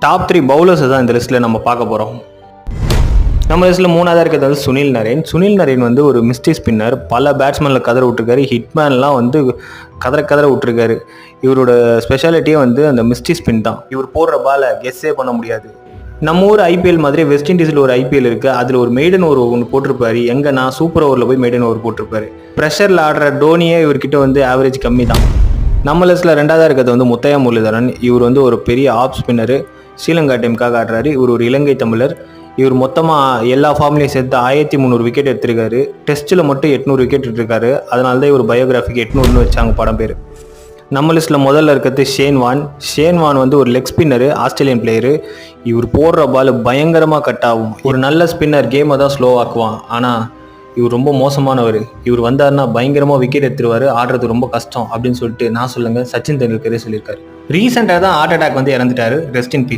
Top 3 bowlers தான் இந்த லிஸ்ட்டில் நம்ம பார்க்க போகிறோம். நம்ம லிஸ்ட்டில் 3ஆவதாக இருக்கிறது வந்து சுனில் நரேன். சுனில் நரேன் வந்து ஒரு மிஸ்டி ஸ்பின்னர். பல பேட்ஸ்மேனில் கதற விட்டுருக்காரு. ஹிட்மேன்லாம் வந்து கதற விட்டுருக்காரு. இவரோட ஸ்பெஷாலிட்டியே வந்து அந்த மிஸ்டி ஸ்பின் தான். இவர் போடுற பாலை கெஸ்ஸே பண்ண முடியாது. நம்ம ஊர் ஐபிஎல் மாதிரி வெஸ்ட் இண்டீஸில் ஒரு ஐபிஎல் இருக்குது. அதில் ஒரு மெய்டன் ஓவர் ஒன்று போட்டிருப்பாரு. எங்கன்னா சூப்பர் ஓவரில் போய் மெய்டன் ஓவர் போட்டிருப்பாரு. ப்ரெஷரில் ஆடுற டோனியே இவர்கிட்ட வந்து ஆவரேஜ் கம்மி தான். நம்ம லிஸ்ட்டில் 2ஆவதாக இருக்கிறது வந்து முத்தையா முரளிதரன். இவர் வந்து ஒரு பெரிய ஆஃப் ஸ்பின்னரு. ஸ்ரீலங்கா டீமுக்காக ஆடுறாரு. இவர் ஒரு இலங்கை தமிழர். இவர் மொத்தமாக எல்லா ஃபார்ம்லேயும் சேர்த்து 1300 விக்கெட் எடுத்திருக்காரு. டெஸ்ட்டில் மட்டும் 800 விக்கெட் எடுத்திருக்காரு. அதனால தான் இவர் பயோகிராஃபிக்கு 800ன்னு வச்சாங்க படம் பேர். நம்ம லிஸ்ட்டில் முதல்ல இருக்கிறது ஷேன் வான் வந்து ஒரு லெக் ஸ்பின்னரு, ஆஸ்திரேலியன் பிளேயரு. இவர் போடுற பால் பயங்கரமாக கட் ஆகும். ஒரு நல்ல ஸ்பின்னர் கேமை தான் ஸ்லோ ஆக்குவான். ஆனால் இவர் ரொம்ப மோசமானவர். இவர் வந்தாருன்னா பயங்கரமாக விக்கெட் எடுத்துருவார். ஆடுறது ரொம்ப கஷ்டம் அப்படின்னு சொல்லிட்டு நான் சொல்லுங்கள், சச்சின் தெண்டுல்கரே சொல்லியிருக்காரு. ரீசெண்டாக தான் ஹார்ட் அட்டாக் வந்து இறந்துட்டாரு. Rest in peace.